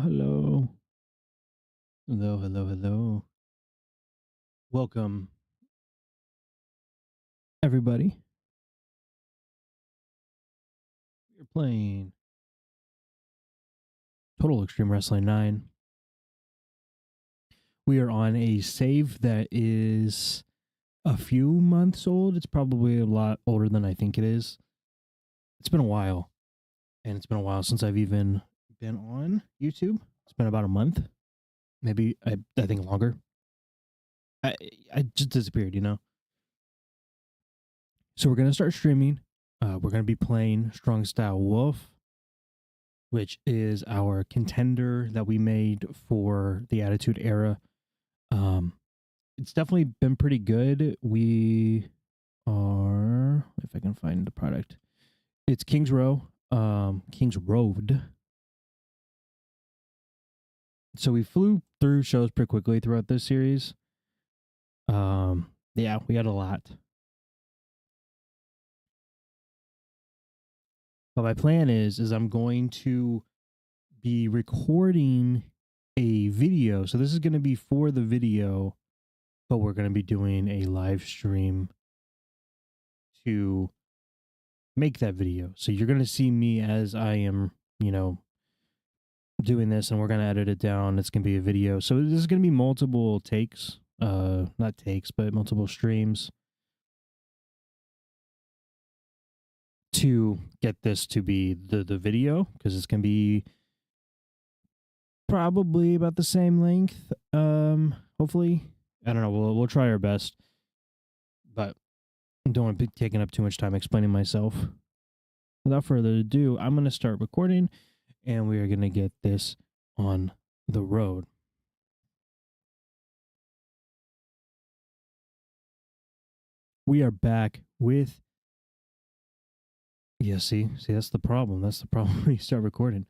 hello. Hello, hello, hello. Welcome, everybody. You're playing Total Extreme Wrestling 9. We are on a save that is a few months old. It's probably a lot older than I think it is. It's been a while. And it's been a while since I've even been on YouTube. It's been about a month. Maybe, I think longer. I just disappeared, So we're going to start streaming. We're going to be playing Strong Style Wolf, which is our contender that we made for the Attitude Era. It's definitely been pretty good. We are, if I can find the product, it's Kings Row, Kings Road. So we flew through shows pretty quickly throughout this series. Yeah, we had a lot. But my plan is I'm going to be recording a video. So this is going to be for the video, but we're going to be doing a live stream to make that video. So you're going to see me as I am, doing this, and we're going to edit it down. It's going to be a video. So this is going to be multiple takes, not takes, but multiple streams to get this to be the video, because it's going to be probably about the same length. Hopefully, I don't know. We'll try our best, but I don't want to be taking up too much time explaining myself. Without further ado, I'm going to start recording, and we are going to get this on the road. We are back with... Yeah, see, that's the problem. That's the problem when you start recording.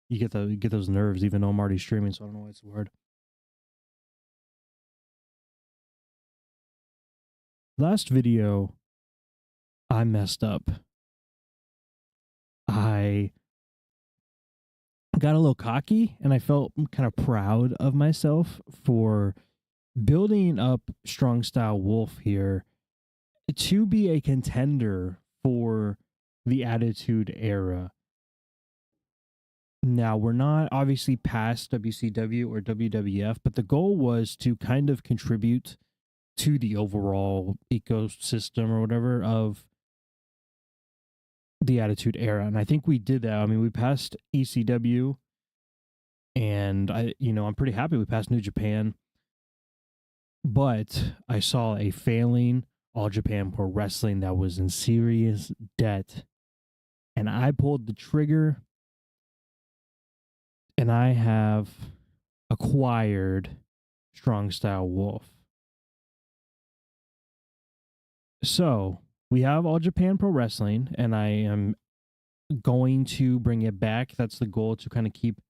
You get those nerves, even though I'm already streaming, so I don't know why it's so hard. Last video, I messed up. I got a little cocky, and I felt kind of proud of myself for building up Strong Style Wolf here to be a contender for the Attitude Era. Now, we're not obviously past WCW or WWF, but the goal was to kind of contribute to the overall ecosystem or whatever of the Attitude Era. And I think we did that. I mean, we passed ECW, and I'm pretty happy we passed New Japan. But I saw a failing All Japan Pro Wrestling that was in serious debt. And I pulled the trigger, and I have acquired Strong Style Wolf. So we have All Japan Pro Wrestling, and I am going to bring it back. That's the goal, to kind of keep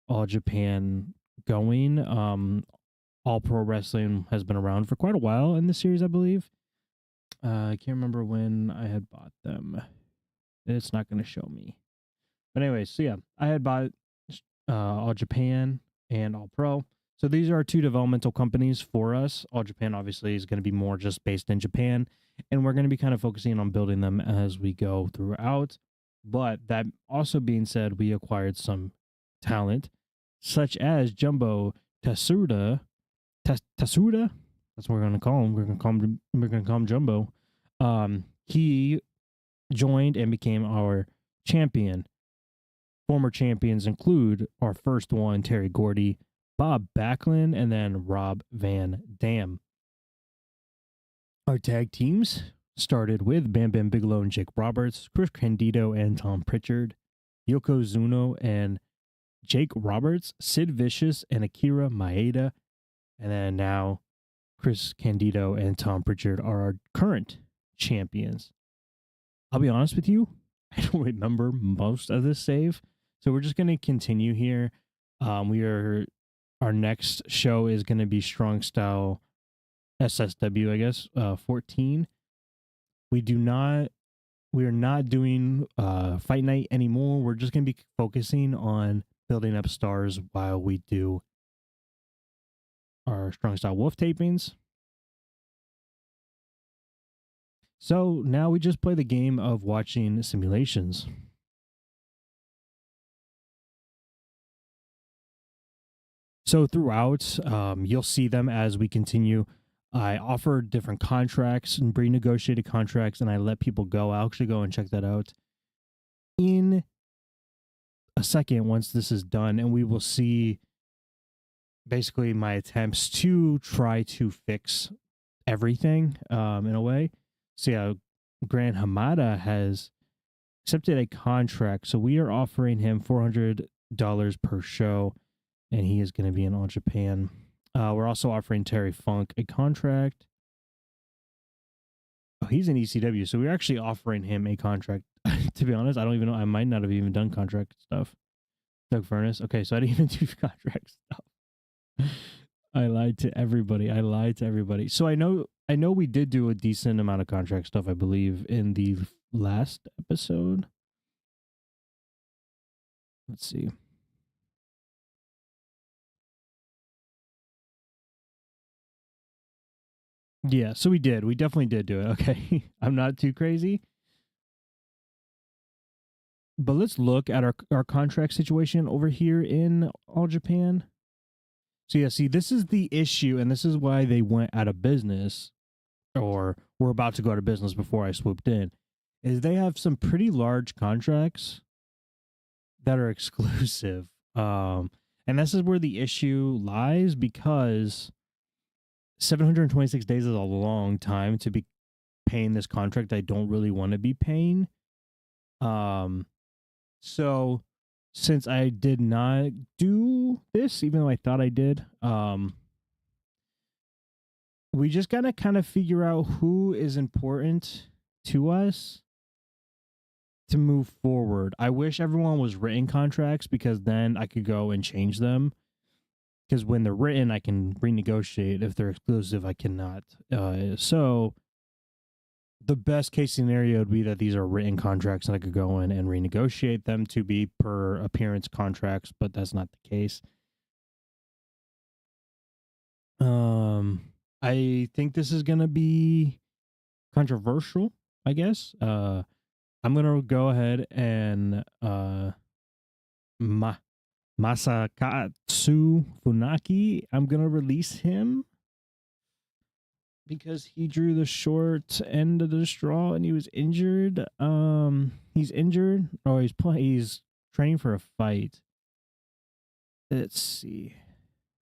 All Japan going. All Pro Wrestling has been around for quite a while in this series, I believe. I can't remember when I had bought them. It's not going to show me. But anyways, so yeah, I had bought All Japan and All Pro. So these are two developmental companies for us. All Japan obviously is going to be more just based in Japan, and we're going to be kind of focusing on building them as we go throughout. But that also being said, we acquired some talent, such as Jumbo Tasuda. Tasuda? That's what we're going to call him. We're going to call him Jumbo. He joined and became our champion. Former champions include our first one, Terry Gordy, Bob Backlund, and then Rob Van Dam. Our tag teams started with Bam Bam Bigelow and Jake Roberts, Chris Candido and Tom Pritchard, Yokozuna and Jake Roberts, Sid Vicious and Akira Maeda, and then now Chris Candido and Tom Pritchard are our current champions. I'll be honest with you, I don't remember most of this save, so we're just going to continue here. Our next show is going to be Strong Style SSW, I guess, 14, we are not doing fight night anymore. We're just going to be focusing on building up stars while we do our strong style wolf tapings. So now we just play the game of watching simulations. So throughout, you'll see them as we continue. I offer different contracts and renegotiated contracts, and I let people go. I'll actually go and check that out in a second once this is done, and we will see basically my attempts to try to fix everything in a way. So yeah, Grant Hamada has accepted a contract, so we are offering him $400 per show, and he is going to be in All Japan. We're also offering Terry Funk a contract. Oh, he's in ECW, so we're actually offering him a contract. To be honest, I don't even know. I might not have even done contract stuff. Doug Furnace. Okay, so I didn't even do contract stuff. I lied to everybody. So I know we did do a decent amount of contract stuff, I believe, in the last episode. Let's see. Yeah, so we did. We definitely did do it. Okay. I'm not too crazy. But let's look at our contract situation over here in All Japan. So yeah, see, this is the issue, and this is why they went out of business, or were about to go out of business before I swooped in, is they have some pretty large contracts that are exclusive. And this is where the issue lies, because 726 days is a long time to be paying this contract I don't really want to be paying. So since I did not do this, even though I thought I did, we just gotta kind of figure out who is important to us to move forward. I wish everyone was written contracts, because then I could go and change them. Because when they're written, I can renegotiate. If they're exclusive, I cannot. So the best case scenario would be that these are written contracts and I could go in and renegotiate them to be per appearance contracts, but that's not the case. I think this is gonna be controversial, I guess. I'm gonna go ahead and Masakatsu Funaki, I'm gonna release him because he drew the short end of the straw and he was injured. He's injured, or he's training for a fight. Let's see.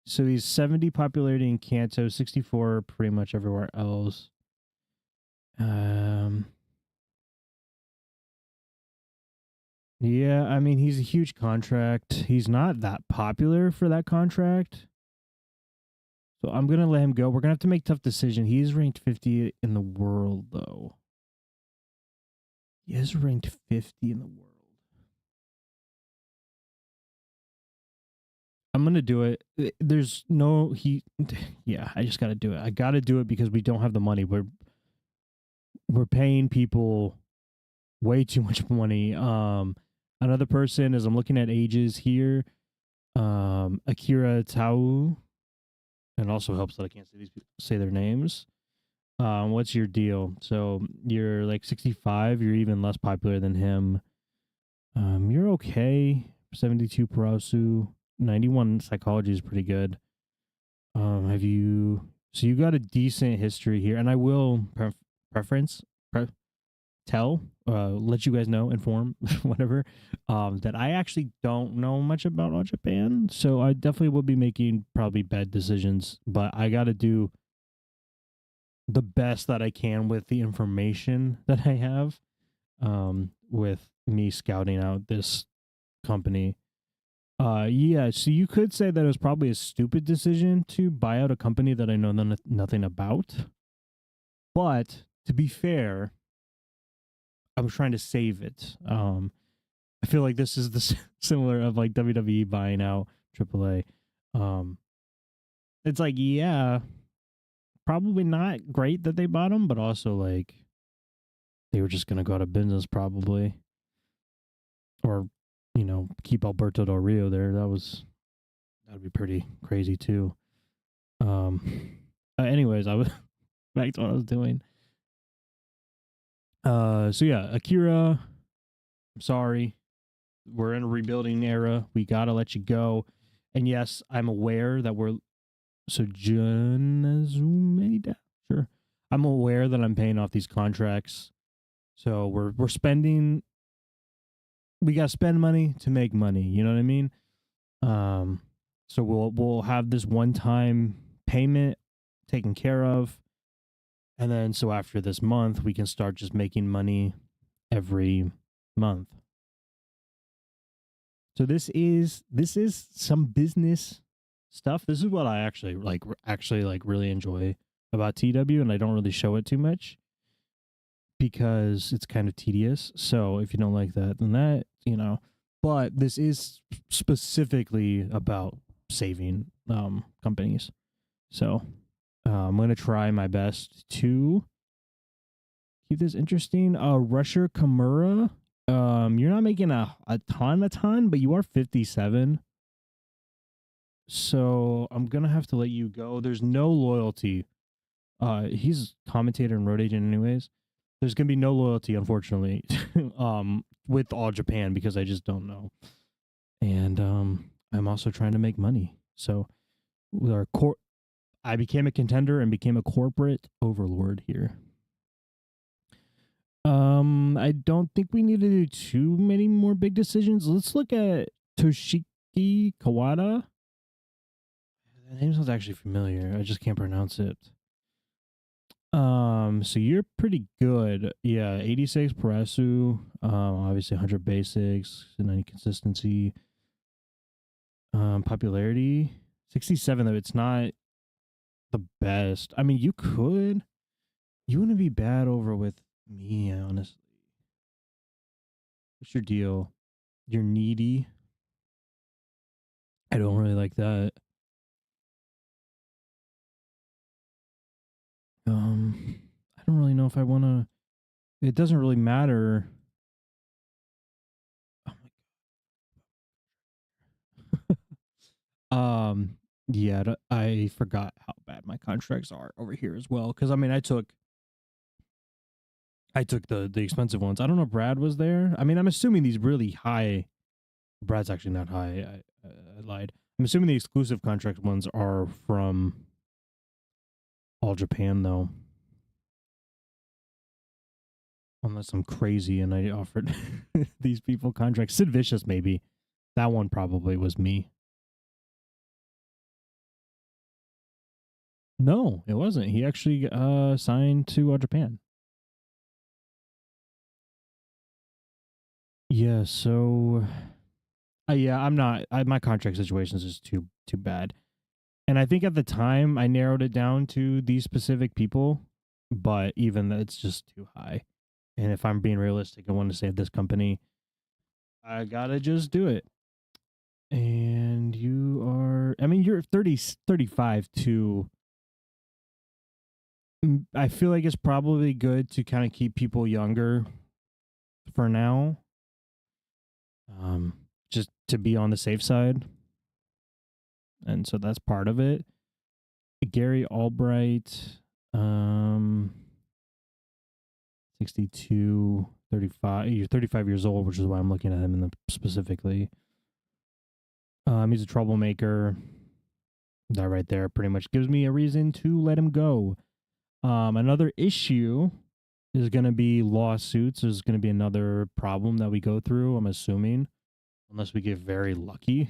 So he's 70 popularity in Kanto, 64 pretty much everywhere else. Yeah, I mean, he's a huge contract. He's not that popular for that contract. So I'm going to let him go. We're going to have to make tough decisions. He is ranked 50 in the world, though. He is ranked 50 in the world. I'm going to do it. There's no, yeah, I just got to do it. I got to do it because we don't have the money. We're paying people way too much money. Another person, as I'm looking at ages here, Akira Tau, and also helps that I can't say their names. What's your deal? So you're like 65. You're even less popular than him. You're okay. 72 Parasu. 91 psychology is pretty good. So you got a decent history here, and I will let you guys know, inform, whatever, that I actually don't know much about All Japan. So I definitely will be making probably bad decisions, but I got to do the best that I can with the information that I have, with me scouting out this company. Yeah, so you could say that it was probably a stupid decision to buy out a company that I know nothing about. But to be fair, I was trying to save it. I feel like this is the similar of like WWE buying out AAA. It's like, yeah, probably not great that they bought them, but also like they were just going to go out of business probably, or keep Alberto Del Rio there. That'd be pretty crazy too. Anyways, I was back to what I was doing. So yeah, Akira, I'm sorry. We're in a rebuilding era. We gotta let you go. And yes, I'm aware that we're sure. I'm aware that I'm paying off these contracts. So we're spending. We gotta spend money to make money. You know what I mean? So we'll have this one-time payment taken care of, and then so after this month we can start just making money every month. So this is some business stuff. This is what I actually really enjoy about TEW, and I don't really show it too much because it's kind of tedious. So if you don't like that, then that, but this is specifically about saving companies. So I'm going to try my best to keep this interesting. Rusher Kimura, you're not making a ton, but you are 57. So I'm going to have to let you go. There's no loyalty. He's commentator and road agent anyways. There's going to be no loyalty, unfortunately, with All Japan because I just don't know. And I'm also trying to make money. So with our I became a contender and became a corporate overlord here. I don't think we need to do too many more big decisions. Let's look at Toshiki Kawada. That name sounds actually familiar. I just can't pronounce it. So you're pretty good. Yeah, 86 Parasu, obviously 100 basics, 90 consistency. Popularity 67 though. It's not the best. I mean, you wouldn't be bad over with me, honestly. What's your deal? You're needy. I don't really like that. I don't really know if I want to. It doesn't really matter. Oh my god. Yeah, I forgot how bad my contracts are over here as well. Because I mean, I took the expensive ones. I don't know if Brad was there. I mean, I'm assuming these really high. Brad's actually not high. I lied. I'm assuming the exclusive contract ones are from All Japan, though. Unless I'm crazy and I offered these people contracts. Sid Vicious, maybe. That one probably was me. No, it wasn't. He actually signed to All Japan. Yeah, so yeah, I'm not. My contract situation is just too bad. And I think at the time I narrowed it down to these specific people, but even it's just too high. And if I'm being realistic, I want to save this company. I gotta just do it. And you are, I mean, you're 35 too. I feel like it's probably good to kind of keep people younger for now. Just to be on the safe side. And so that's part of it. Gary Albright, 62, 35. You're 35 years old, which is why I'm looking at him specifically. He's a troublemaker. That right there pretty much gives me a reason to let him go. Another issue is going to be lawsuits. There's going to be another problem that we go through, I'm assuming, unless we get very lucky.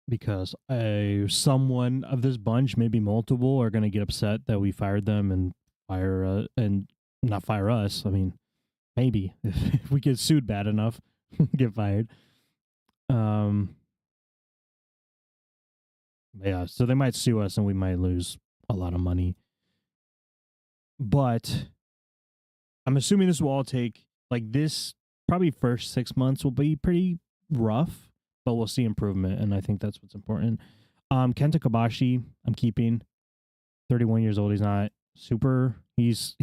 Because someone of this bunch, maybe multiple, are going to get upset that we fired them and and not fire us. I mean, maybe if we get sued bad enough, get fired. Yeah, so they might sue us and we might lose a lot of money. But I'm assuming this will all take, like, this probably first 6 months will be pretty rough, but we'll see improvement, and I think that's what's important. Kenta Kobashi, I'm keeping. 31 years old. He's not super. He's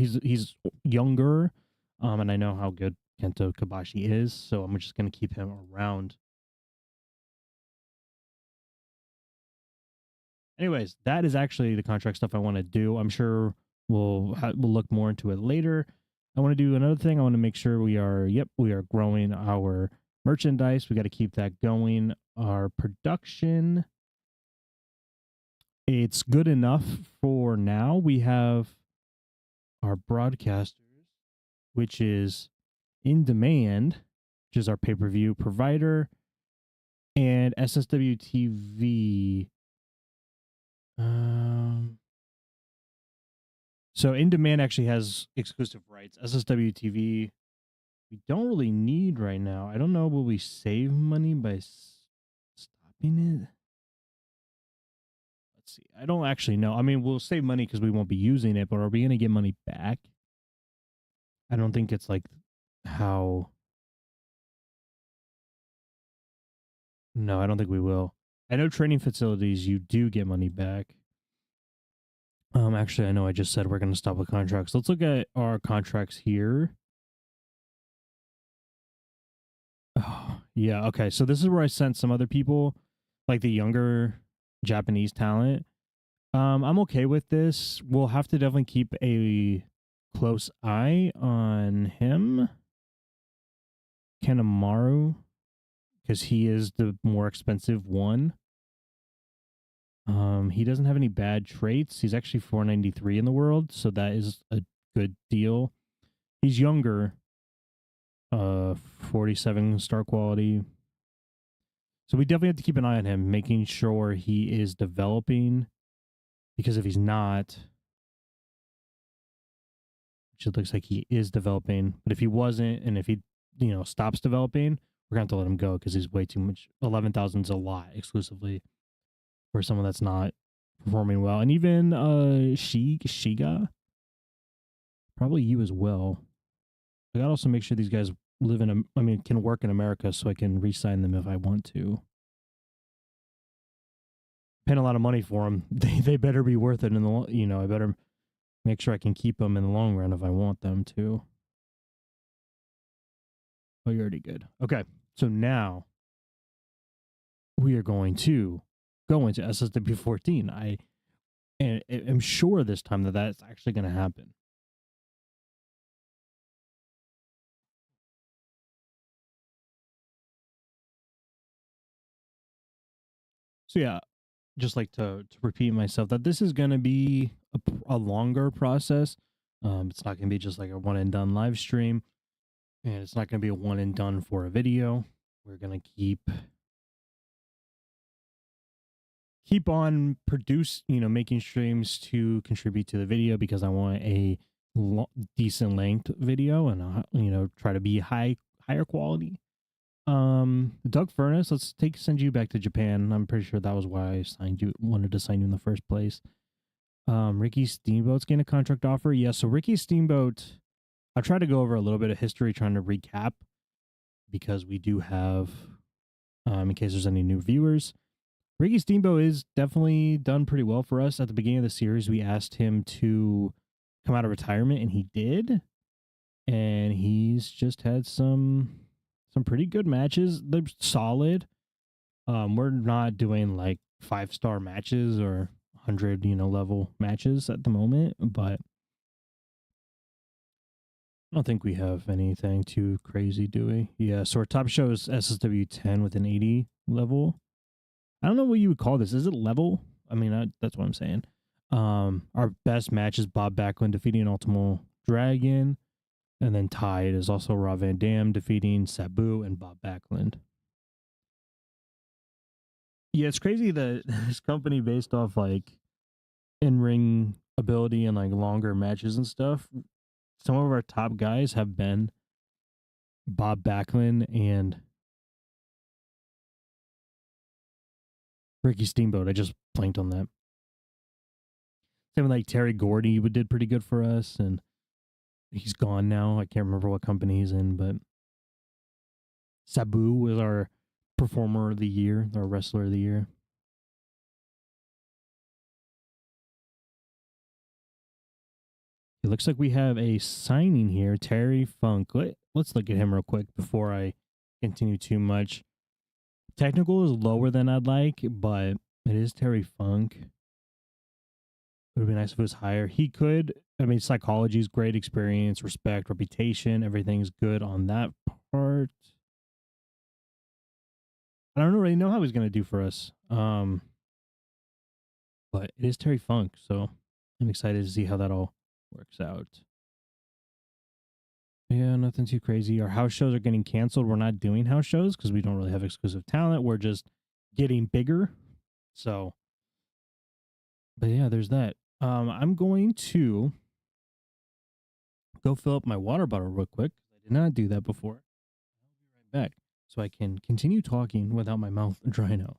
younger, and I know how good Kento Kobashi is, so I'm just gonna keep him around. Anyways, that is actually the contract stuff I want to do. I'm sure we'll look more into it later. I want to do another thing. I want to make sure we are growing our merchandise. We got to keep that going. Our production, it's good enough for now. We have our broadcasters, which is In Demand, which is our pay-per-view provider, and SSW TV. So In Demand actually has exclusive rights. SSW TV, we don't really need right now. I don't know. Will we save money by stopping it? Let's see. I don't actually know. I mean, we'll save money because we won't be using it, but are we going to get money back? I don't think it's like how. No, I don't think we will. I know training facilities, you do get money back. Actually, I know I just said we're going to stop with contracts. Let's look at our contracts here. Oh, yeah. Okay. So this is where I sent some other people, like the younger Japanese talent. I'm okay with this. We'll have to definitely keep a close eye on him, Kanemaru, because he is the more expensive one. He doesn't have any bad traits. He's actually 493 in the world, so that is a good deal. He's younger, 47 star quality. So we definitely have to keep an eye on him, making sure he is developing, because if he's not, which it looks like he is developing, but if he wasn't, and if he, stops developing, we're going to have to let him go because he's way too much. 11,000 is a lot exclusively for someone that's not performing well. And even Shiga, probably you as well. I got to also make sure these guys can work in America so I can re-sign them if I want to. Paying a lot of money for them. They better be worth it in the, I better make sure I can keep them in the long run if I want them to. Oh, you're already good. Okay. So now we are going to go into SSW 14. I'm sure this time that that's actually going to happen. So yeah, just like to repeat myself that this is going to be a longer process. It's not going to be just like a one and done live stream, and it's not going to be a one and done for a video. We're going to keep on making streams to contribute to the video because I want a decent length video and try to be higher quality. Doug Furnace, send you back to Japan. I'm pretty sure that was why I wanted to sign you in the first place. Ricky Steamboat's getting a contract offer. Yeah, so Ricky Steamboat, I'll try to go over a little bit of history, trying to recap, because we do have, in case there's any new viewers, Ricky Steamboat is definitely done pretty well for us. At the beginning of the series, we asked him to come out of retirement, and he did. And he's just had some pretty good matches. They're solid. We're not doing like 5-star matches or 100, level matches at the moment, but I don't think we have anything too crazy, do we? Yeah, so our top show is SSW 10 with an 80 level. I don't know what you would call this. Is it level? I mean, that's what I'm saying. Our best match is Bob Backlund defeating Ultimo Dragon. And then tied is also Rob Van Dam defeating Sabu and Bob Backlund. Yeah, it's crazy that this company, based off like in-ring ability and like longer matches and stuff, some of our top guys have been Bob Backlund and Ricky Steamboat. I just blanked on that. Same with like Terry Gordy did pretty good for us, and he's gone now. I can't remember what company he's in, but Sabu was our performer of the year, our wrestler of the year. It looks like we have a signing here, Terry Funk. Let's look at him real quick before I continue too much. Technical is lower than I'd like, but it is Terry Funk. It would be nice if it was higher. He could. I mean, psychology is great, experience, respect, reputation. Everything's good on that part. I don't really know how he's going to do for us. But it is Terry Funk, so I'm excited to see how that all works out. Yeah, nothing too crazy. Our house shows are getting canceled. We're not doing house shows because we don't really have exclusive talent. We're just getting bigger. So, but yeah, there's that. I'm going to go fill up my water bottle real quick. I did not do that before. I'll be right back so I can continue talking without my mouth drying out.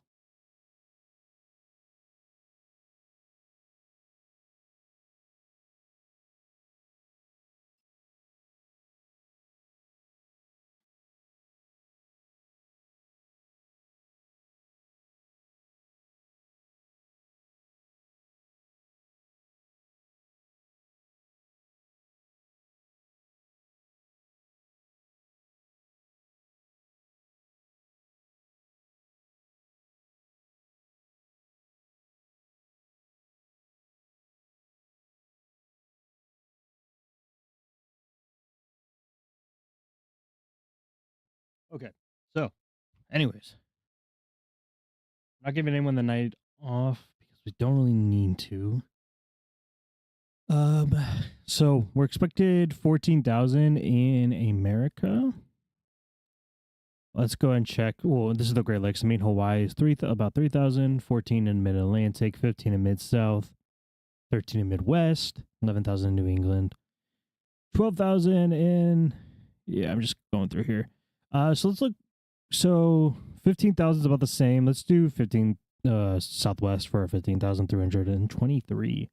Okay. So, anyways, I'm not giving anyone the night off because we don't really need to. Um, so we're expected 14,000 in America. Let's go and check. Well, this is the Great Lakes. I mean, Hawaii is about 3,000, 14 in Mid Atlantic, 15 in Mid South, 13 in Midwest, 11,000 in New England, 12,000 in. Yeah, I'm just going through here. So let's look. So 15,000 is about the same. Let's do 15 Southwest for 15,323.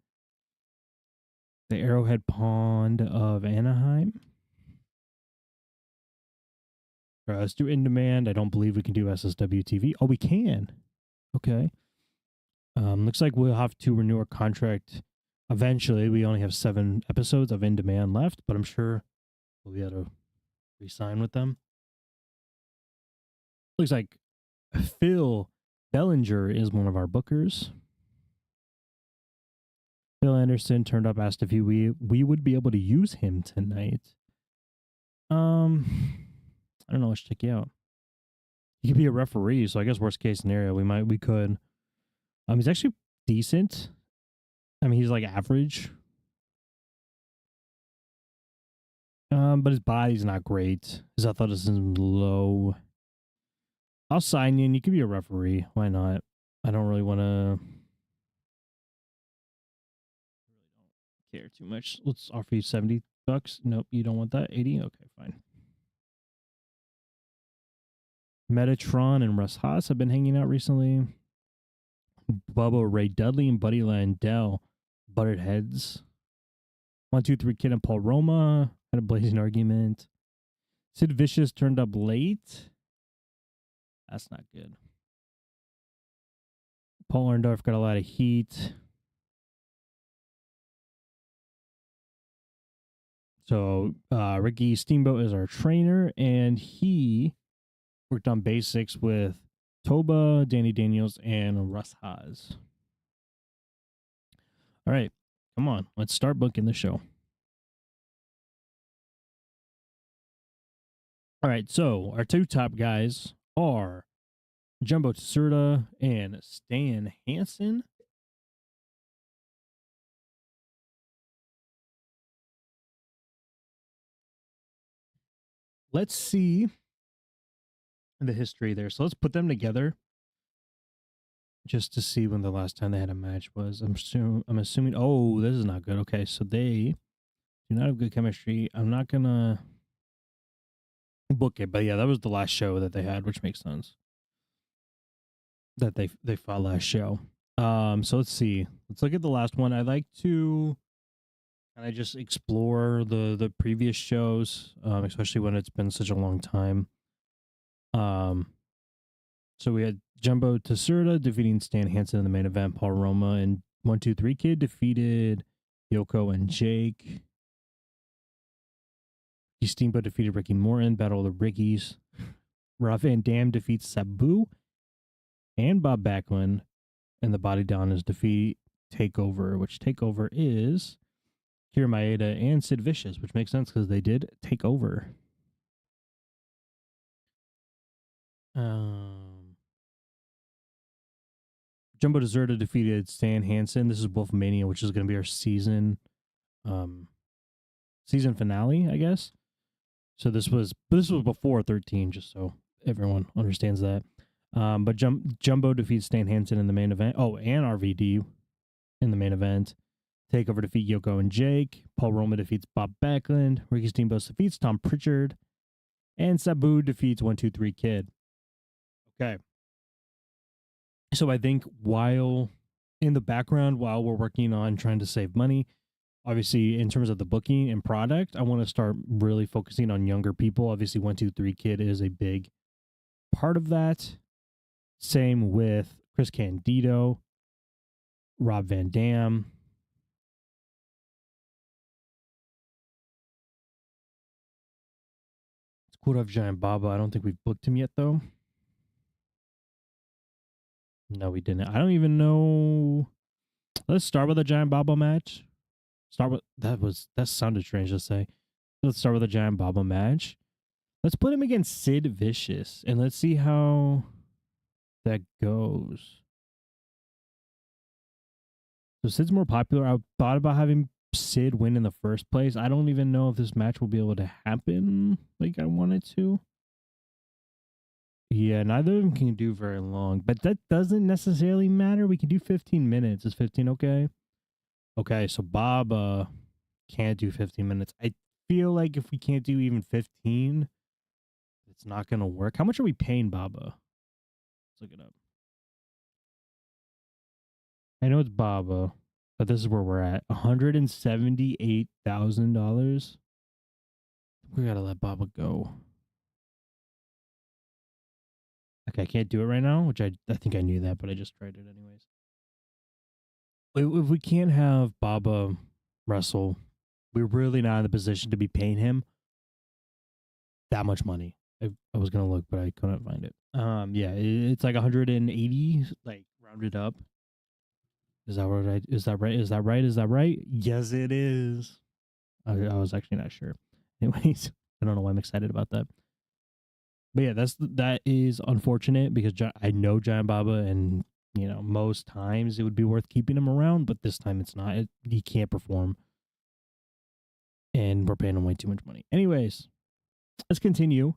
The Arrowhead Pond of Anaheim. All right, let's do in demand. I don't believe we can do SSW TV. Oh, we can. Okay. Looks like we'll have to renew our contract eventually. We only have 7 episodes of in demand left, but I'm sure we'll be able to re-sign with them. Looks like Phil Bellinger is one of our bookers. Phil Anderson turned up, asked if we would be able to use him tonight. I don't know. Let's check you out. He could be a referee, so I guess worst case scenario, we could. He's actually decent. I mean, he's like average. But his body's not great. His athleticism is low. I'll sign you, and you could be a referee. Why not? I don't really want to. Care too much. Let's offer you $70. Nope, you don't want that. 80. Okay, fine. Metatron and Russ Haas have been hanging out recently. Bubba Ray Dudley and Buddy Landell butted heads. 123 Kid and Paul Roma had a blazing argument. Sid Vicious turned up late. That's not good. Paul Orndorff got a lot of heat. So Ricky Steamboat is our trainer, and he worked on basics with Toba, Danny Daniels, and Russ Haas. All right, come on. Let's start booking the show. All right, so our 2 top guys are Jumbo Tsuruta and Stan Hansen. Let's see the history there. So let's put them together just to see when the last time they had a match was. I'm assuming. Oh, this is not good. Okay, so they do not have good chemistry. I'm not gonna book it, but yeah, that was the last show that they had, which makes sense. That they fought last show. So let's see. Let's look at the last one. I like to kind of just explore the previous shows, especially when it's been such a long time. So we had Jumbo Tsuruta defeating Stan Hansen in the main event. Paul Roma and 123 Kid defeated Yoko and Jake. Steamboat defeated Ricky Morton, Battle of the Rickies. Rob Van Dam defeats Sabu and Bob Backlund. And the Body Donnas defeat Takeover, which Takeover is Kira Maeda and Sid Vicious, which makes sense because they did take over. Jumbo Deserta defeated Stan Hansen. This is Wolfmania, which is going to be our season finale, I guess. So this was before 13, just so everyone understands that. But Jumbo defeats Stan Hansen in the main event. Oh, and RVD in the main event. Takeover defeat Yoko and Jake. Paul Roma defeats Bob Backlund. Ricky Steamboat defeats Tom Pritchard. And Sabu defeats 123 Kid. Okay. So I think while in the background, while we're working on trying to save money, obviously in terms of the booking and product, I want to start really focusing on younger people. Obviously 123 Kid is a big part of that. Same with Chris Candido, Rob Van Dam. It's cool to have Giant Baba. I don't think we've booked him yet, though. No, we didn't. I don't even know. Let's start with a Giant Baba match. That sounded strange to say. Let's start with a Giant Baba match. Let's put him against Sid Vicious and let's see how that goes. So Sid's more popular. I thought about having Sid win in the first place. I don't even know if this match will be able to happen like I want it to. Yeah, neither of them can do very long, but that doesn't necessarily matter. We can do 15 minutes. Is 15 okay? Okay, so Bob can't do 15 minutes. I feel like if we can't do even 15, it's not going to work. How much are we paying Baba? Let's look it up. I know it's Baba, but this is where we're at. $178,000. We got to let Baba go. Okay, I can't do it right now, which I think I knew that, but I just tried it anyways. If we can't have Baba wrestle, we're really not in the position to be paying him that much money. I was gonna look, but I couldn't find it. Yeah, it's like 180, like rounded up. Is that right? Is that right? Is that right? Is that right? Yes, it is. I was actually not sure. Anyways, I don't know why I'm excited about that. But yeah, that is unfortunate because I know Giant Baba, and you know most times it would be worth keeping him around, but this time it's not. He can't perform, and we're paying him way too much money. Anyways, let's continue.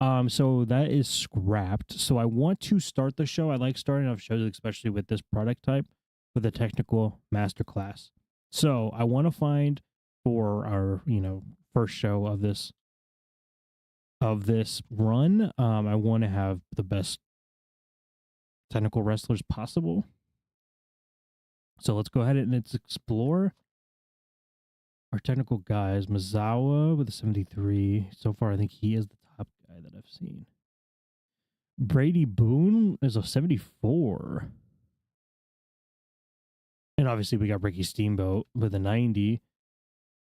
So that is scrapped. So I want to start the show. I like starting off shows, especially with this product type, with a technical masterclass. So I want to find for our first show of this run. I want to have the best technical wrestlers possible. So let's go ahead and let's explore our technical guys. Mizawa with a 73. So far, I think he is the top guy that I've seen. Brady Boone is a 74. And obviously we got Ricky Steamboat with a 90.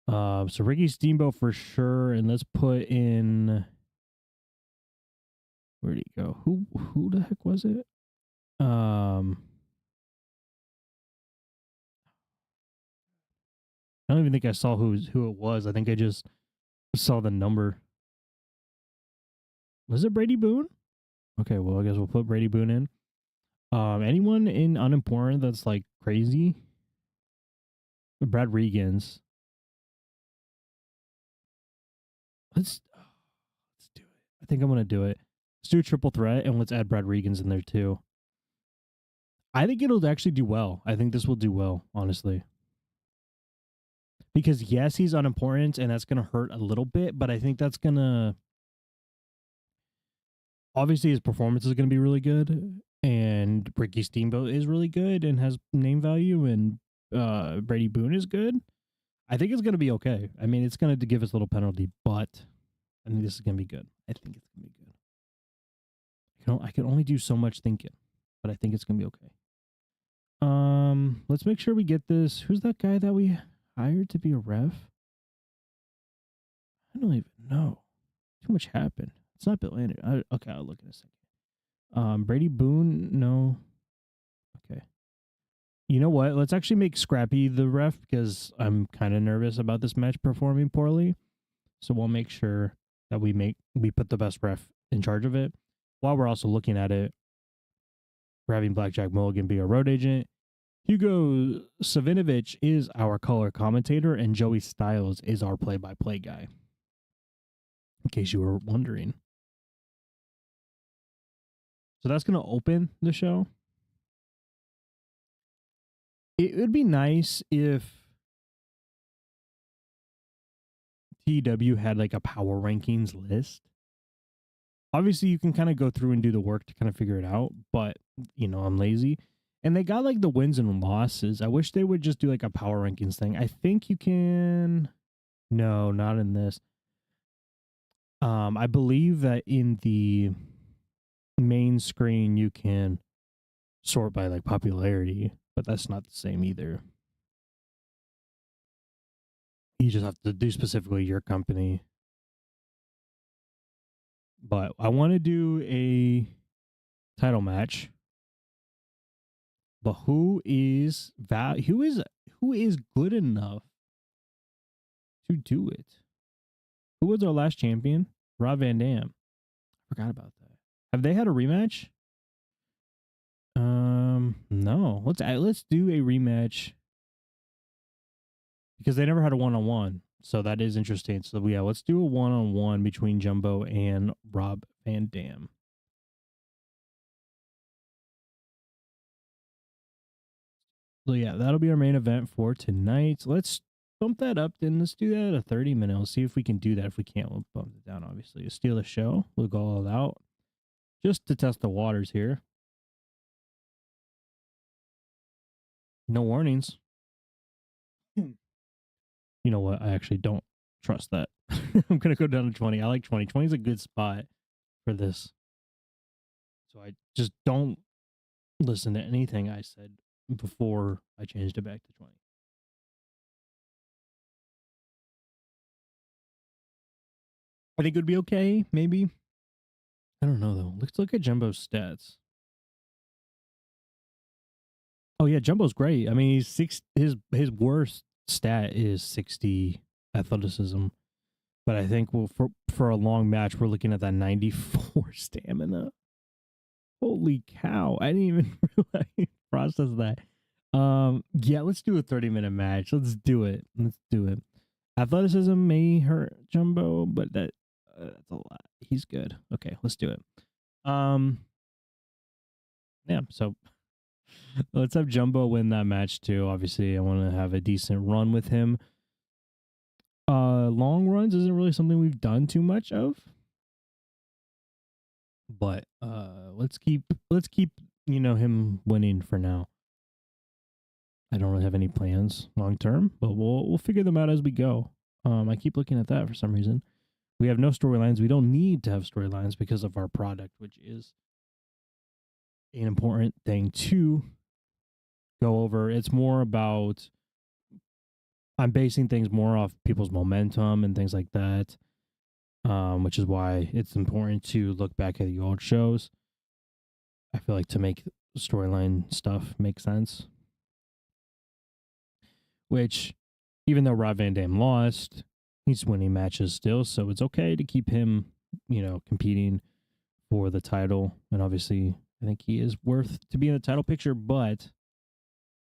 So Ricky Steamboat for sure. And let's put in, where'd he go? Who the heck was it? I don't even think I saw who it was. I think I just saw the number. Was it Brady Boone? Okay, well, I guess we'll put Brady Boone in. Anyone in unimportant that's like crazy? Brad Regans. Let's do it. I think I'm gonna do it. Let's do a triple threat and let's add Brad Regans in there too. I think it'll actually do well. I think this will do well, honestly. Because yes, he's unimportant and that's gonna hurt a little bit, but I think that's gonna, obviously his performance is gonna be really good, and Ricky Steamboat is really good and has name value, and Brady Boone is good. I think it's gonna be okay. I mean, it's gonna give us a little penalty, but I think this is gonna be good. I think it's gonna be good. I can only do so much thinking, but I think it's gonna be okay. Let's make sure we get this. Who's that guy that we hired to be a ref? I don't even know. Too much happened. It's not Bill Anderson. Okay, I'll look in a second. Brady Boone, no. Okay. You know what? Let's actually make Scrappy the ref because I'm kind of nervous about this match performing poorly. So we'll make sure that we put the best ref in charge of it. While we're also looking at it, we're having Blackjack Mulligan be our road agent. Hugo Savinovich is our color commentator, and Joey Styles is our play-by-play guy. In case you were wondering. So that's going to open the show. It would be nice if TEW had like a power rankings list. Obviously, you can kind of go through and do the work to kind of figure it out, but, you know, I'm lazy. And they got like the wins and losses. I wish they would just do like a power rankings thing. I think you can. No, not in this. I believe that in the main screen you can sort by like popularity, but that's not the same either. You just have to do specifically your company. But I want to do a title match. But who is good enough to do it? Who was our last champion? Rob Van Dam. Forgot about that. Have they had a rematch? No. Let's do a rematch because they never had a one-on-one. So that is interesting. So yeah, let's do a one-on-one between Jumbo and Rob Van Dam. So yeah, that'll be our main event for tonight. Let's bump that up. Then let's do that at a 30-minute. We'll see if we can do that. If we can't, we'll bump it down. Obviously, steal the show. We'll go all out just to test the waters here. No warnings. You know what? I actually don't trust that. I'm gonna go down to 20. I like 20. 20 is a good spot for this. So I just don't listen to anything I said before I changed it back to 20. I think it would be okay, maybe. I don't know though. Let's look at Jumbo's stats. Oh yeah, Jumbo's great. I mean, his worst stat is 60 athleticism, but I think for a long match we're looking at that 94 stamina. Holy cow! I didn't even realize process that. Yeah, let's do a 30-minute match. Let's do it. Athleticism may hurt Jumbo, but that's a lot. He's good. Okay, let's do it. Yeah. So let's have Jumbo win that match too. Obviously, I want to have a decent run with him. Long runs isn't really something we've done too much of, but let's keep him winning for now. I don't really have any plans long term, but we'll figure them out as we go. I keep looking at that for some reason. We have no storylines. We don't need to have storylines because of our product, which is an important thing to go over. It's more about I'm basing things more off people's momentum and things like that, which is why it's important to look back at the old shows. I feel like to make storyline stuff make sense. Which, even though Rob Van Dam lost, he's winning matches still, so it's okay to keep him, competing for the title. And obviously, I think he is worth to be in the title picture, but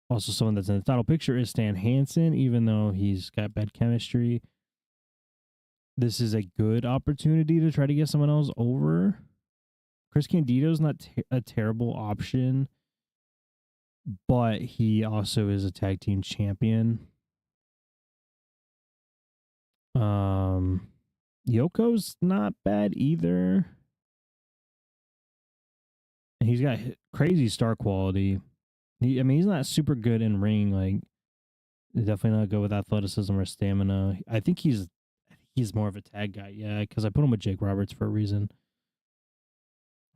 also someone that's in the title picture is Stan Hansen, even though he's got bad chemistry. This is a good opportunity to try to get someone else over. Chris Candido's not a terrible option, but he also is a tag team champion. Yoko's not bad either. And he's got crazy star quality. He's not super good in ring. Like, definitely not good with athleticism or stamina. I think he's more of a tag guy. Yeah, because I put him with Jake Roberts for a reason.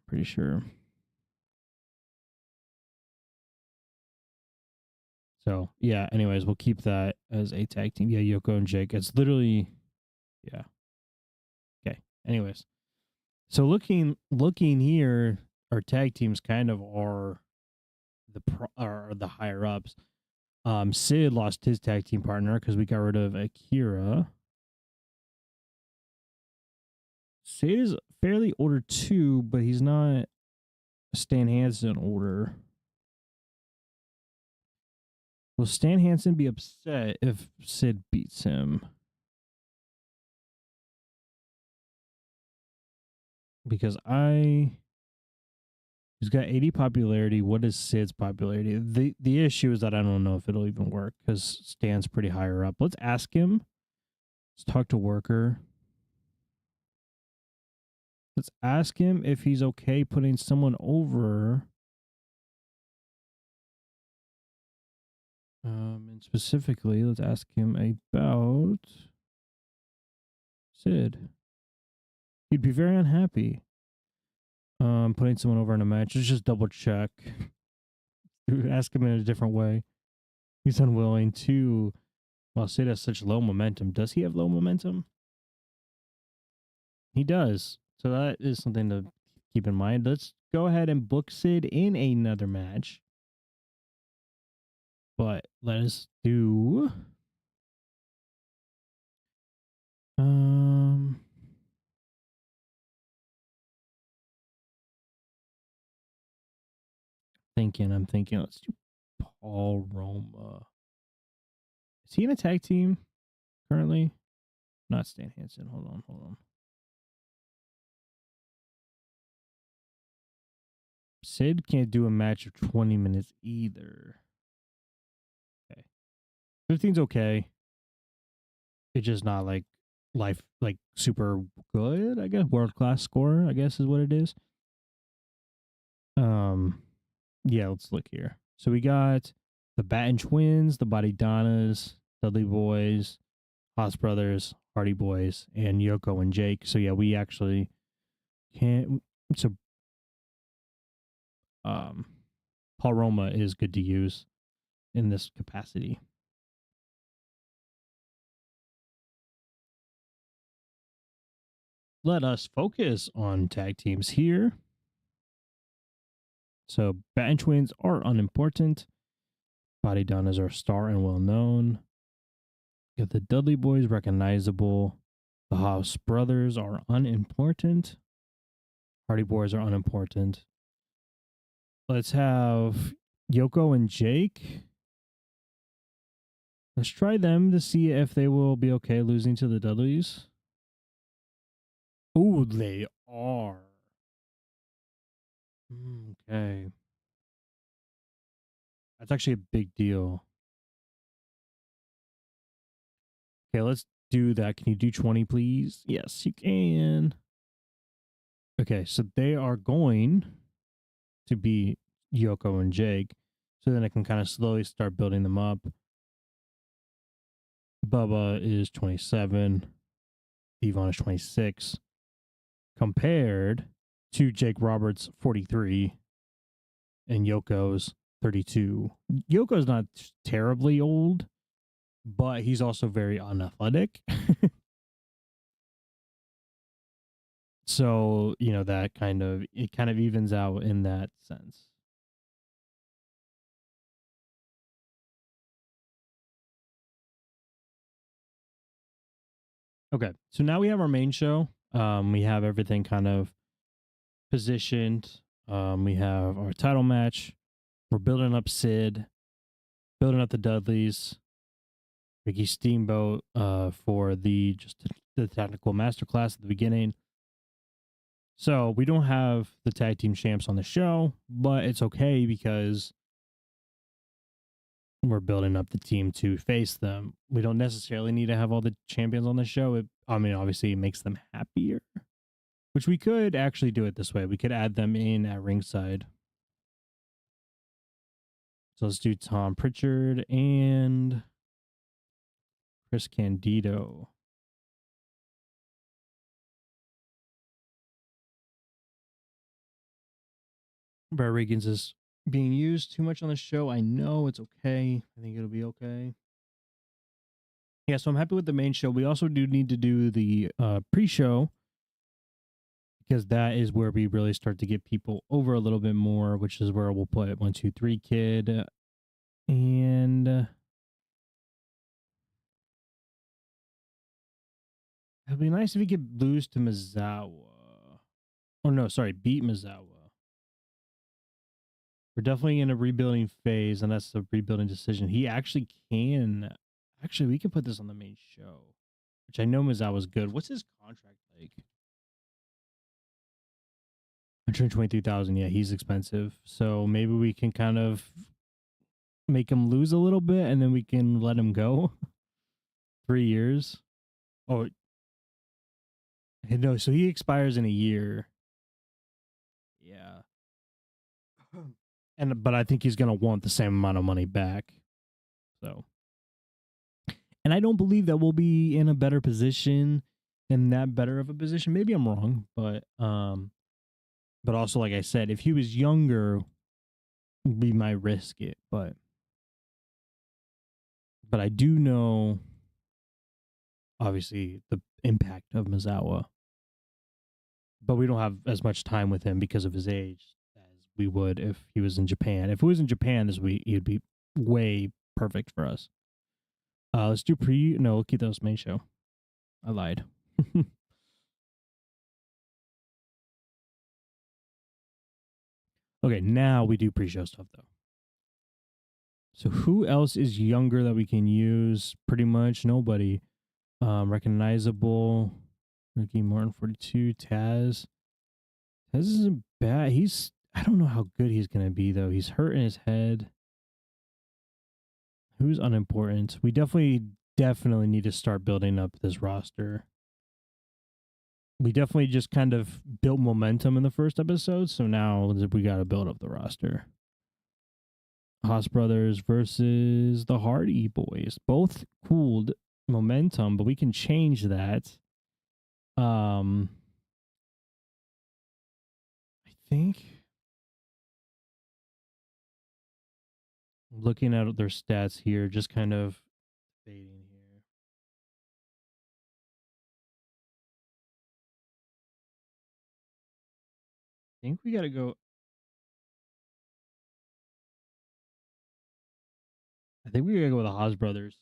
Pretty sure. So yeah. Anyways, we'll keep that as a tag team. Yeah, Yoko and Jake. It's literally, yeah. Anyways, so looking here, our tag teams kind of are the higher ups. Sid lost his tag team partner because we got rid of Akira. Sid is fairly older too, but he's not Stan Hansen older. Will Stan Hansen be upset if Sid beats him? Because he's got 80 popularity. What is Sid's popularity? The issue is that I don't know if it'll even work because Stan's pretty higher up. Let's ask him. Let's talk to Worker. Let's ask him if he's okay putting someone over. And specifically, let's ask him about Sid. He'd be very unhappy. Putting someone over in a match. Let's just double check. Ask him in a different way. He's unwilling to. Well, Sid has such low momentum. Does he have low momentum? He does. So that is something to keep in mind. Let's go ahead and book Sid in another match. But let us do I'm thinking let's do Paul Roma. Is he in a tag team currently? Not Stan Hansen. Hold on. Sid can't do a match of 20 minutes either. Okay. 15's okay. It's just not like super good, I guess. World class score, I guess is what it is. Yeah, let's look here. So we got the Batten Twins, the Body Donnas, Dudley Boys, Haas Brothers, Hardy Boys, and Yoko and Jake. So yeah, we actually can't. So Paul Roma is good to use in this capacity. Let us focus on tag teams here. So Batten Twins are unimportant. Body Donnas are star and well known. Get the Dudley Boys recognizable. The Haas Brothers are unimportant. Hardy Boys are unimportant. Let's have Yoko and Jake. Let's try them to see if they will be okay losing to the Dudleys. Oh, they are. Okay. That's actually a big deal. Okay, let's do that. Can you do 20, please? Yes, you can. Okay, so they are going to be Yoko and Jake. So then I can kind of slowly start building them up. Bubba is 27. Devon is 26. Compared to Jake Roberts, 43. And Yoko's 32. Yoko's not terribly old, but he's also very unathletic. So, that kind of evens out in that sense. Okay, so now we have our main show. We have everything kind of positioned. We have our title match. We're building up Sid, building up the Dudleys, Ricky Steamboat for the technical masterclass at the beginning. So we don't have the tag team champs on the show, but it's okay because we're building up the team to face them. We don't necessarily need to have all the champions on the show. Obviously, it makes them happier, which we could actually do it this way. We could add them in at ringside. So let's do Tom Pritchard and Chris Candido. Brad Regan's is being used too much on the show. I know it's okay. I think it'll be okay. Yeah, so I'm happy with the main show. We also do need to do the pre-show because that is where we really start to get people over a little bit more, which is where we'll put 1-2-3 Kid and it'd be nice if we could lose to Mizawa. Oh no, sorry, beat Mizawa. We're definitely in a rebuilding phase, and that's a rebuilding decision. He actually can. Actually, we can put this on the main show, which I know Mizawa's good. What's his contract like? 123,000. Yeah, he's expensive. So maybe we can kind of make him lose a little bit, and then we can let him go. 3 years. Oh no, so he expires in a year. Yeah. But I think he's gonna want the same amount of money back. So, and I don't believe that we'll be in a better position, in that better of a position. Maybe I'm wrong, but also like I said, if he was younger, we might risk it. But I do know, obviously, the impact of Mizawa. But we don't have as much time with him because of his age as we would if he was in Japan. If he was in Japan this week, he'd be way perfect for us. Let's do no, we'll keep those main show. I lied. Okay, now we do pre-show stuff though. So who else is younger that we can use? Pretty much nobody. Recognizable. Ricky Martin 42. Taz. Taz isn't bad. I don't know how good he's gonna be though. He's hurting his head. Who's unimportant? We definitely need to start building up this roster. We definitely just kind of built momentum in the first episode, so now we got to build up the roster. Haas Brothers versus the Hardy Boys. Both cooled momentum, but we can change that. I think looking at their stats here, just kind of fading here. I think we got to go. I think we got to go with the Haas Brothers.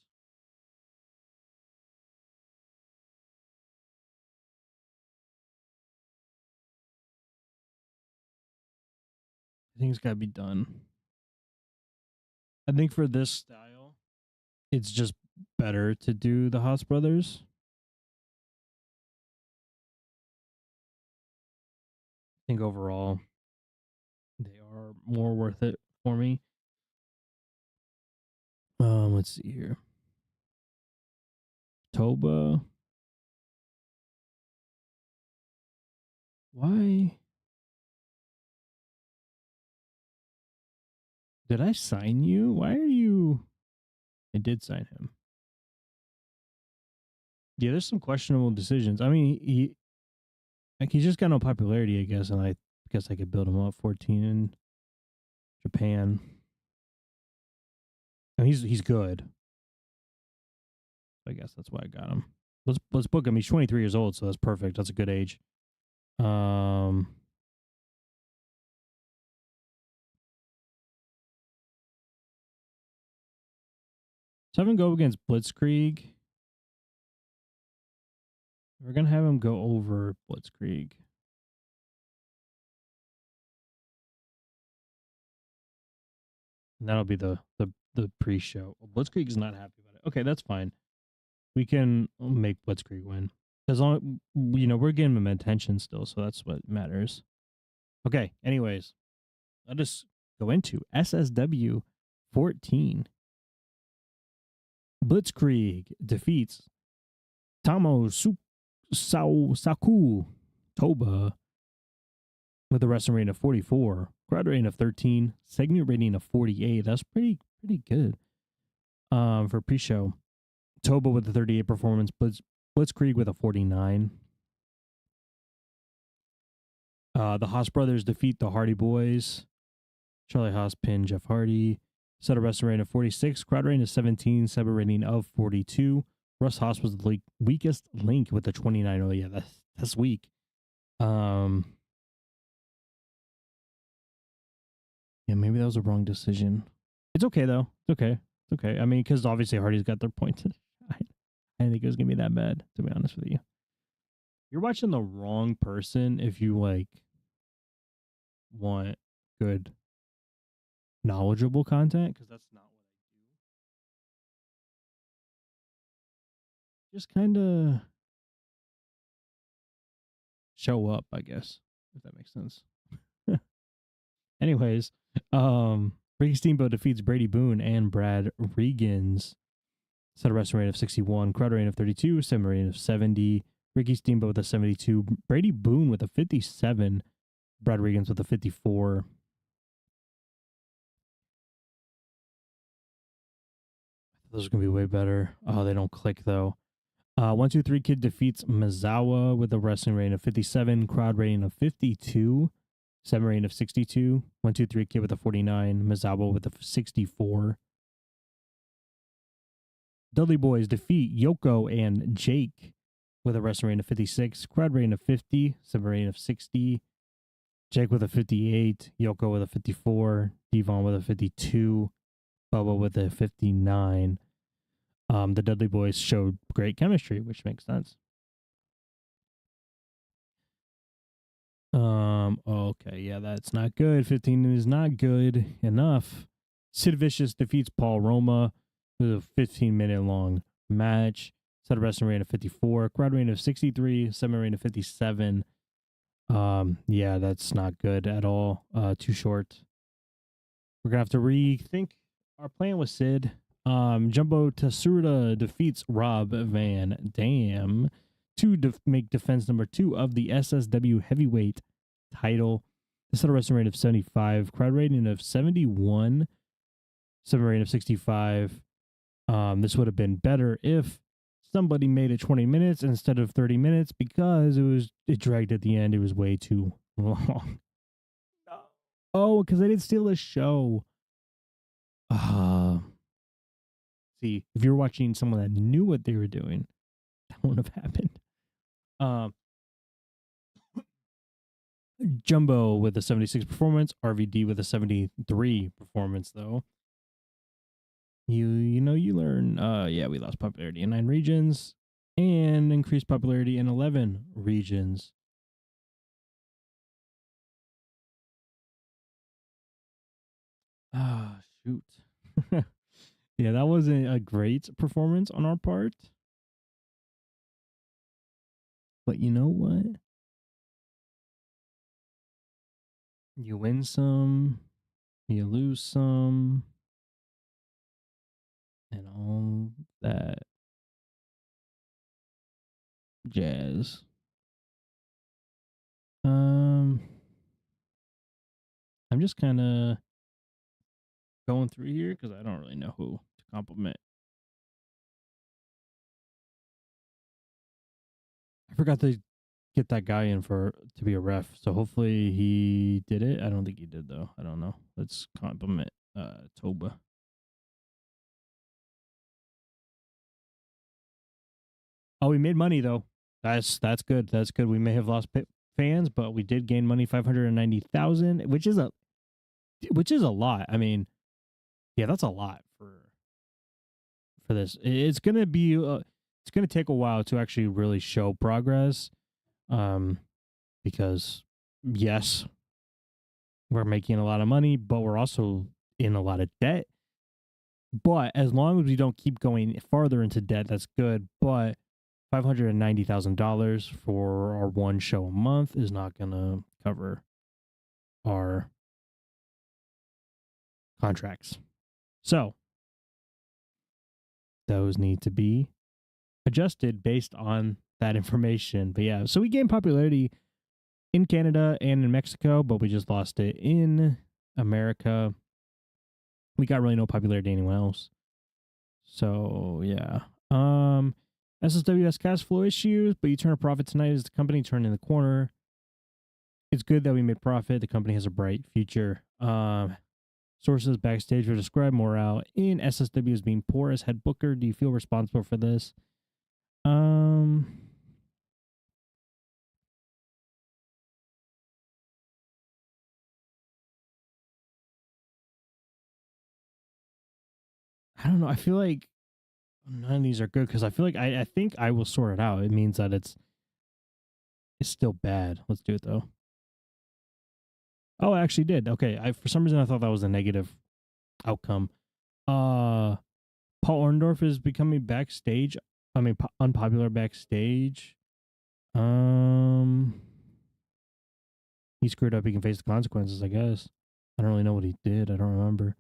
I think it's got to be done. I think for this style, it's just better to do the Haas Brothers. I think overall, they are more worth it for me. Let's see here. Toba. Why? Did I sign you? Why are you? I did sign him. Yeah, there's some questionable decisions. I mean, he's just got no popularity, I guess, and I guess I could build him up 14 in Japan. And he's good. I guess that's why I got him. Let's book him. He's 23 years old, so that's perfect. That's a good age. Let's have him go against Blitzkrieg. We're gonna have him go over Blitzkrieg. And that'll be the pre-show. Blitzkrieg is not happy about it. Okay, that's fine. We can make Blitzkrieg win. As long, we're getting him attention still, so that's what matters. Okay, anyways, let us go into SSW 14. Blitzkrieg defeats Tamo Saku Toba with a wrestling rating of 44, crowd rating of 13, segment rating of 48. That's pretty good for pre-show. Toba with a 38 performance, Blitzkrieg with a 49. The Haas brothers defeat the Hardy Boys. Charlie Haas pinned Jeff Hardy. Set a wrestling rating of 46, crowd rating of 17, segment rating of 42. Russ Haas was the weakest link with a 29. Oh yeah, that's weak. Yeah, maybe that was a wrong decision. It's okay though. It's okay. It's okay. I mean, because obviously Hardy's got their points. I didn't think it was gonna be that bad, to be honest with you. You're watching the wrong person if you like want good, knowledgeable content, because that's not what I do. Just kind of show up, I guess, if that makes sense. Anyways, Ricky Steamboat defeats Brady Boone and Brad Regans. Set a wrestling rate of 61, crowd rating of 32, semi rating of 70. Ricky Steamboat with a 72, Brady Boone with a 57, Brad Regans with a 54. Those are gonna be way better. Oh, they don't click though. 123 Kid defeats Mizawa with a wrestling rating of 57, crowd rating of 52, semi rating of 62. 123 Kid with a 49, Mizawa with a 64. Dudley Boys defeat Yoko and Jake with a wrestling rating of 56, crowd rating of 50, semi rating of 60. Jake with a 58, Yoko with a 54, Devon with a 52, Bubba with a 59. The Dudley Boys showed great chemistry, which makes sense. Okay, yeah, that's not good. 15 is not good enough. Sid Vicious defeats Paul Roma with a 15-minute long match. Set a wrestling rating of 54, crowd rating of 63, semi rating of 57. Yeah, that's not good at all. Too short. We're gonna have to rethink our plan with Sid. Jumbo Tsuruta defeats Rob Van Dam to make defense number 2 of the SSW heavyweight title. This had a wrestling rate of 75, crowd rating of 71, semi rating of 65. This would have been better if somebody made it 20 minutes instead of 30 minutes because it dragged at the end. It was way too long. Oh, because they didn't steal the show. See, if you're watching someone that knew what they were doing, that wouldn't have happened. Jumbo with a 76 performance, RVD with a 73 performance, though. You learn, yeah, we lost popularity in 9 regions and increased popularity in 11 regions. Ah, shoot. Yeah, that wasn't a great performance on our part. But you know what? You win some, you lose some, and all that jazz. I'm just kind of going through here because I don't really know who to compliment. I forgot to get that guy in to be a ref, so hopefully he did it. I don't think he did though. I don't know. Let's compliment Toba. Oh, we made money though. That's good. That's good. We may have lost fans, but we did gain money, 590,000, which is a lot. I mean, yeah, that's a lot for this. It's gonna be it's gonna take a while to actually really show progress, because yes, we're making a lot of money, but we're also in a lot of debt. But as long as we don't keep going farther into debt, that's good. But $590,000 for our one show a month is not gonna cover our contracts. So those need to be adjusted based on that information. But yeah, so we gained popularity in Canada and in Mexico, but we just lost it in America. We got really no popularity anywhere else. So yeah. SSWS cash flow issues, but you turn a profit tonight as the company turning the corner. It's good that we made profit. The company has a bright future. Sources backstage will describe morale in SSW as being poor as head booker. Do you feel responsible for this? I don't know. I feel like none of these are good because I feel like I think I will sort it out. It means that it's still bad. Let's do it though. Oh, I actually did. Okay. I for some reason I thought that was a negative outcome. Uh Paul Orndorff is becoming backstage. I mean, unpopular backstage. Um, he screwed up. He can face the consequences, I guess. I don't really know what he did. I don't remember.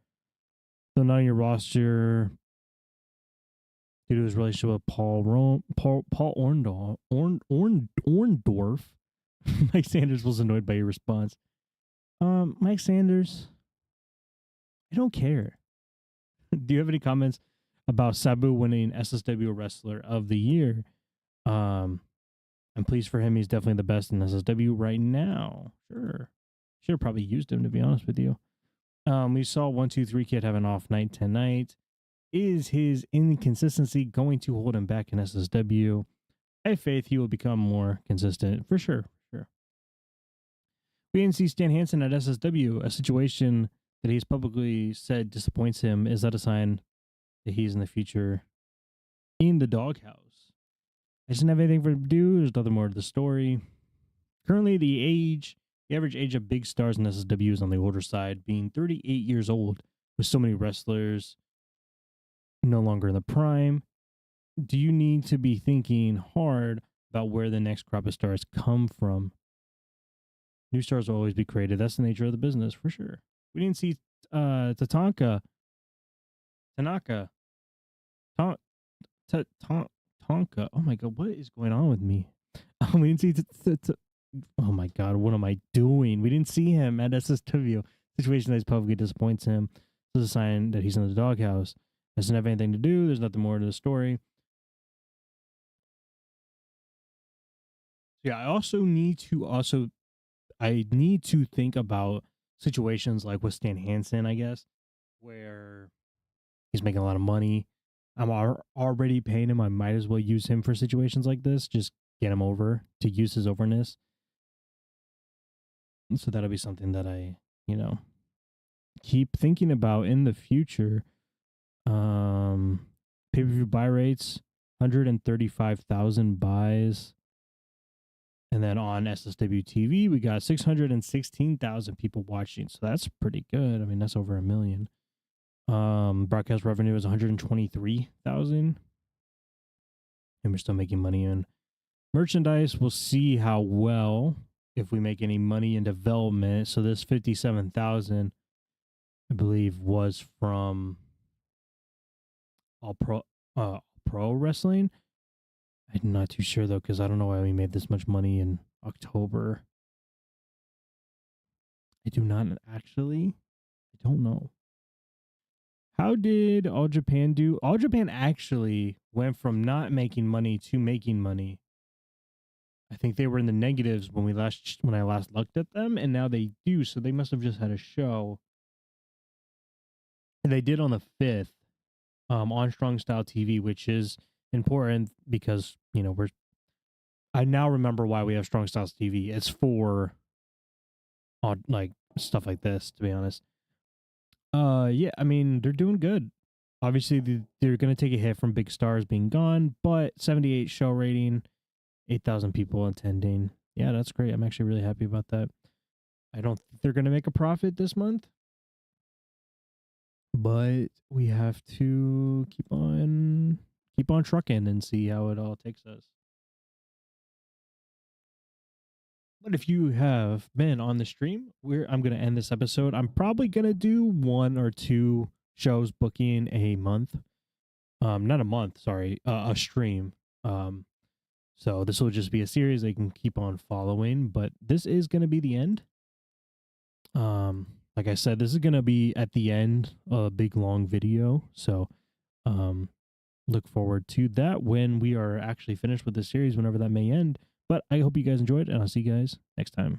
So not on your roster due to his relationship with Paul Orndorff. Mike Sanders was annoyed by your response. Mike Sanders, I don't care. Do you have any comments about Sabu winning SSW Wrestler of the Year? I'm pleased for him. He's definitely the best in SSW right now. Sure. Should have probably used him, to be honest with you. We saw 123 Kid have an off night tonight. Is his inconsistency going to hold him back in SSW? I have faith he will become more consistent for sure. Sure. We didn't see Stan Hansen at SSW, a situation that he's publicly said disappoints him. Is that a sign that he's in the future in the doghouse? I didn't have anything for him to do. There's nothing more to the story. Currently, the average age of big stars in SSW is on the older side, being 38 years old, with so many wrestlers no longer in the prime. Do you need to be thinking hard about where the next crop of stars come from? New stars will always be created. That's the nature of the business, for sure. We didn't see Tanaka. Tonka. Oh my god, what is going on with me? We didn't see. Oh my god, what am I doing? We didn't see him at SSW. Situation that publicly disappoints him. This is a sign that he's in the doghouse. Doesn't have anything to do. There's nothing more to the story. Yeah, I need to think about situations like with Stan Hansen, I guess, where he's making a lot of money. I'm already paying him. I might as well use him for situations like this. Just get him over to use his overness. So that'll be something that I, keep thinking about in the future. Pay-per-view buy rates, 135,000 buys. And then on SSW TV, we got 616,000 people watching. So that's pretty good. I mean, that's over 1 million. Broadcast revenue is 123,000. And we're still making money in merchandise. We'll see how well, if we make any money in development. So this 57,000, I believe, was from All Pro Wrestling. I'm not too sure though, because I don't know why we made this much money in October. I do not actually. I don't know. How did All Japan do? All Japan actually went from not making money to making money. I think they were in the negatives when I last looked at them, and now they do. So they must have just had a show. And they did on the 5th, on Strong Style TV, which is important because I now remember why we have Strong Styles TV. It's for like stuff like this, to be honest. Yeah, I mean, they're doing good. Obviously, they're going to take a hit from big stars being gone, but 78 show rating, 8,000 people attending. Yeah, that's great. I'm actually really happy about that. I don't think they're going to make a profit this month, but we have to keep on trucking and see how it all takes us. But if you have been on the stream, I'm going to end this episode. I'm probably going to do 1 or 2 shows booking a month. Not a month, sorry, a stream. So this will just be a series they can keep on following, but this is going to be the end. Like I said, this is going to be at the end, a big long video. So, look forward to that when we are actually finished with this series, whenever that may end. But I hope you guys enjoyed, and I'll see you guys next time.